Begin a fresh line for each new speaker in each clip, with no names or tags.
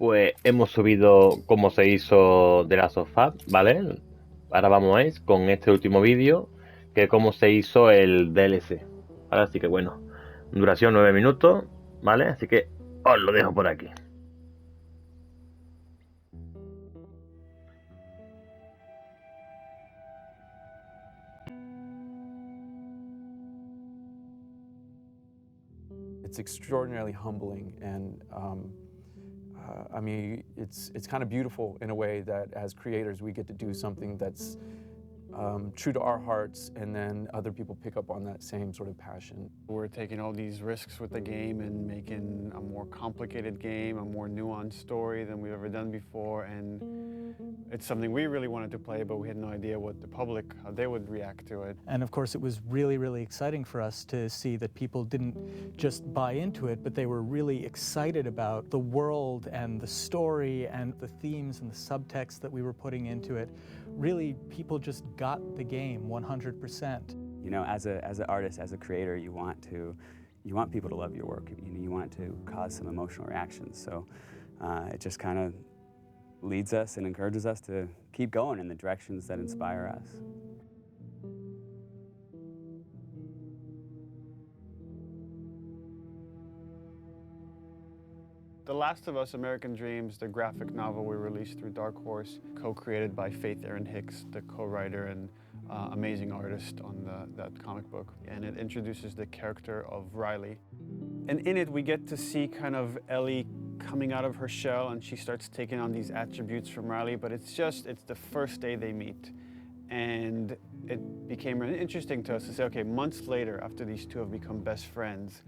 Pues hemos subido cómo se hizo de Last of Us, ¿vale? Ahora vamos a ir con este último vídeo, que es cómo se hizo el DLC. Ahora sí que bueno, duración 9 minutos, ¿vale? Así que os lo dejo por aquí.
It's extraordinarily humbling, and I mean, it's kind of beautiful in a way that as creators we get to do something that's true to our hearts, and then other people pick up on that same sort of passion.
We're taking all these risks with the game and making a more complicated game, a more nuanced story than we've ever done before, and it's something we really wanted to play, but we had no idea what the public, how they would react to it.
And of course, it was really, really exciting for us to see that people didn't just buy into it, but they were really excited about the world and the story and the themes and the subtext that we were putting into it. Really, people just got the game 100%.
You know, as an artist, as a creator, you want people to love your work. You want to cause some emotional reactions. So it just kind of leads us and encourages us to keep going in the directions that inspire us.
The Last of Us: American Dreams, the graphic novel we released through Dark Horse, co-created by Faith Erin Hicks, the co-writer and amazing artist on that comic book. And it introduces the character of Riley. And in it, we get to see kind of Ellie coming out of her shell, and she starts taking on these attributes from Riley, but it's the first day they meet. And it became really interesting to us to say, okay, months later, after these two have become best friends,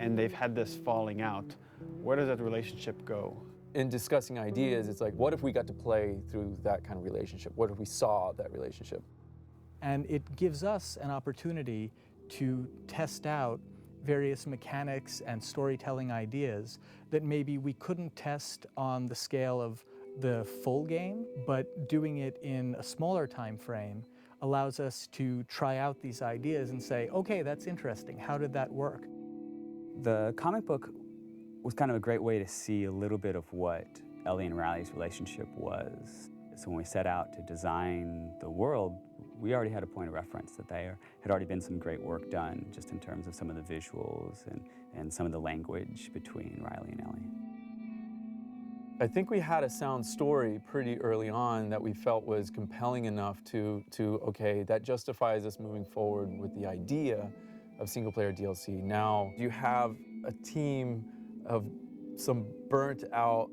and they've had this falling out, where does that relationship go?
In discussing ideas, it's like, what if we got to play through that kind of relationship? What if we saw that relationship?
And it gives us an opportunity to test out various mechanics and storytelling ideas that maybe we couldn't test on the scale of the full game, but doing it in a smaller time frame allows us to try out these ideas and say, okay, that's interesting. How did that work?
The comic book was kind of a great way to see a little bit of what Ellie and Riley's relationship was. So when we set out to design the world, we already had a point of reference that there had already been some great work done just in terms of some of the visuals and some of the language between Riley and Ellie.
I think we had a sound story pretty early on that we felt was compelling enough to okay, that justifies us moving forward with the idea of single-player DLC. Now you have a team of some burnt out,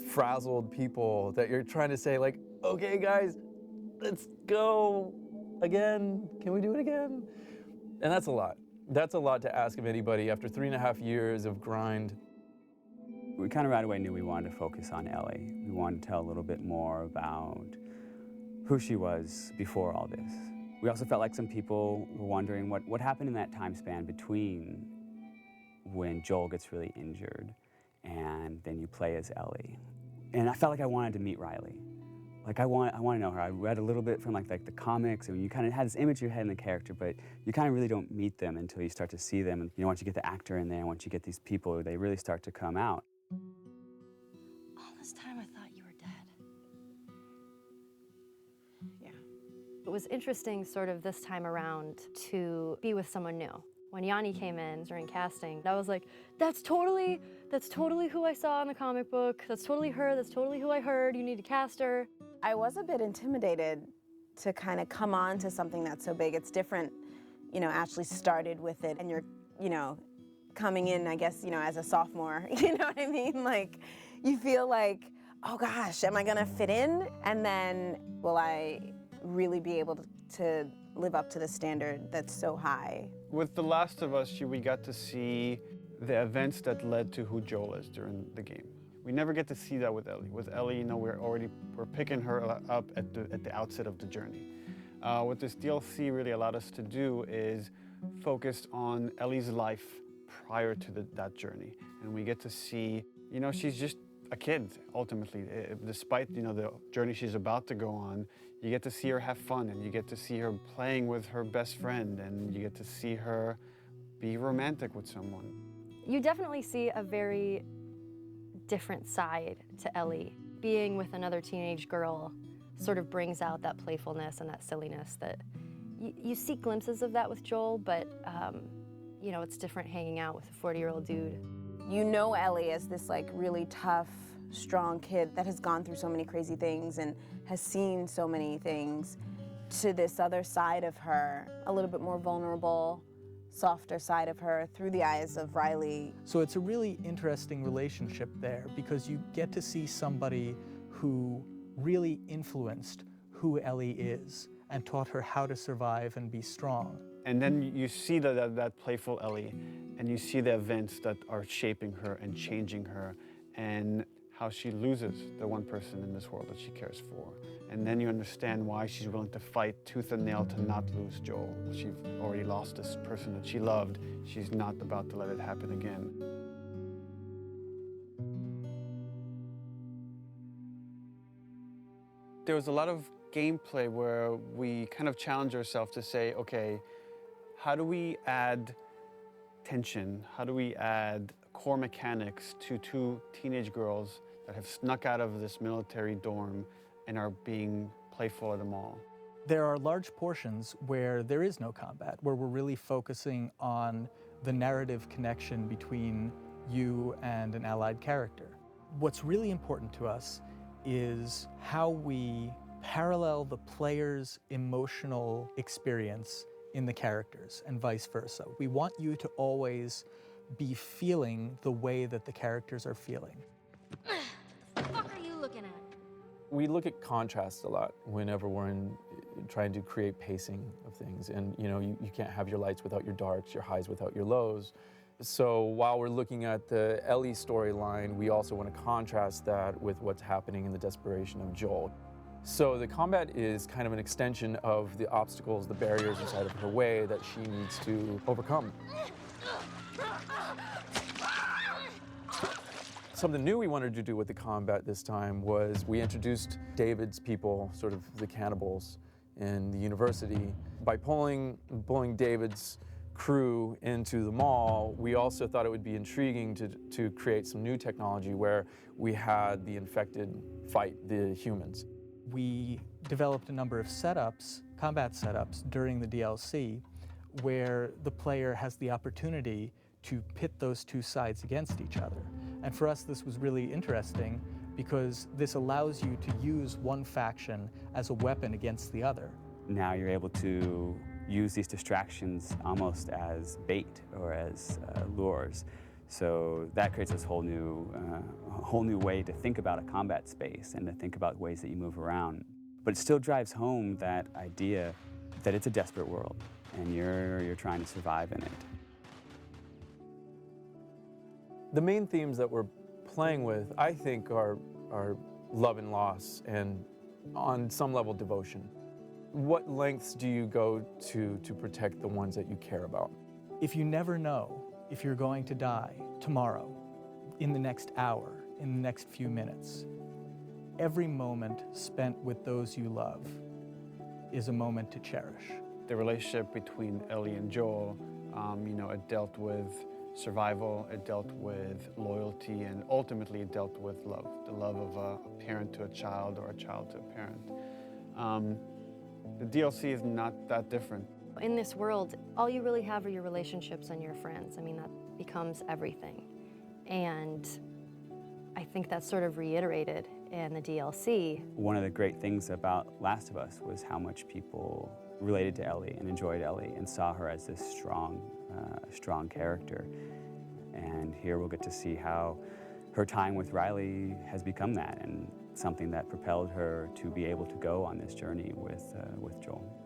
frazzled people that you're trying to say like, okay guys, let's go again. Can we do it again? And that's a lot. That's a lot to ask of anybody after 3.5 years of grind.
We kind of right away knew we wanted to focus on Ellie. We wanted to tell a little bit more about who she was before all this. We also felt like some people were wondering what happened in that time span between when Joel gets really injured and then you play as Ellie. And I felt like I wanted to meet Riley. Like I want to know her. I read a little bit from like the comics, and you kind of had this image in your head in the character, but you kind of really don't meet them until you start to see them. And once you get the actor in there, once you get these people, they really start to come out.
All this time I thought you were dead. Yeah. It was interesting sort of this time around to be with someone new. When Yanni came in during casting, I was like, that's totally who I saw in the comic book. That's totally her, that's totally who I heard. You need to cast her.
I was a bit intimidated to kind of come on to something that's so big. It's different, Ashley started with it and you're, coming in, I guess, as a sophomore, you know what I mean? Like, you feel like, oh gosh, am I gonna fit in? And then will I really be able to live up to the standard that's so high?
With The Last of Us, we got to see the events that led to who Joel is during the game. We never get to see that with Ellie. With Ellie, we're picking her up at the outset of the journey. What this DLC really allowed us to do is focus on Ellie's life prior to that journey, and we get to see, she's just a kid ultimately. Despite the journey she's about to go on, you get to see her have fun, and you get to see her playing with her best friend, and you get to see her be romantic with someone.
You definitely see a very different side to Ellie. Being with another teenage girl sort of brings out that playfulness and that silliness that you see glimpses of that with Joel, but you know, it's different hanging out with a 40-year-old dude.
You know Ellie as this like really tough, strong kid that has gone through so many crazy things and has seen so many things, to this other side of her, a little bit more vulnerable, softer side of her through the eyes of Riley.
So it's a really interesting relationship there because you get to see somebody who really influenced who Ellie is and taught her how to survive and be strong.
And then you see that playful Ellie, and you see the events that are shaping her and changing her, and how she loses the one person in this world that she cares for. And then you understand why she's willing to fight tooth and nail to not lose Joel. She's already lost this person that she loved. She's not about to let it happen again. There was a lot of gameplay where we kind of challenge ourselves to say, okay, how do we add tension? How do we add core mechanics to two teenage girls that have snuck out of this military dorm and are being playful at a mall?
There are large portions where there is no combat, where we're really focusing on the narrative connection between you and an allied character. What's really important to us is how we parallel the player's emotional experience in the characters and vice versa. We want you to always be feeling the way that the characters are feeling.
What the fuck are you looking at?
We look at contrast a lot whenever we're trying to create pacing of things. And you know, you can't have your lights without your darks, your highs without your lows. So while we're looking at the Ellie storyline, we also want to contrast that with what's happening in the desperation of Joel. So the combat is kind of an extension of the obstacles, the barriers inside of her way that she needs to overcome. Something new we wanted to do with the combat this time was we introduced David's people, sort of the cannibals in the university. By pulling David's crew into the mall, we also thought it would be intriguing to create some new technology where we had the infected fight the humans.
We developed a number of setups, combat setups, during the DLC where the player has the opportunity to pit those two sides against each other. And for us, this was really interesting because this allows you to use one faction as a weapon against the other.
Now you're able to use these distractions almost as bait or as lures. So that creates this whole new way to think about a combat space and to think about ways that you move around. But it still drives home that idea that it's a desperate world and you're trying to survive in it.
The main themes that we're playing with, I think, are love and loss and, on some level, devotion. What lengths do you go to protect the ones that you care about?
If you never know if you're going to die tomorrow, in the next hour, in the next few minutes, every moment spent with those you love is a moment to cherish.
The relationship between Ellie and Joel, you know, it dealt with survival, it dealt with loyalty, and ultimately it dealt with love, the love of a parent to a child or a child to a parent. The DLC is not that different.
In this world, all you really have are your relationships and your friends. I mean, that becomes everything. And I think that's sort of reiterated in the DLC.
One of the great things about Last of Us was how much people related to Ellie and enjoyed Ellie and saw her as this strong character. And here we'll get to see how her time with Riley has become that and something that propelled her to be able to go on this journey with Joel.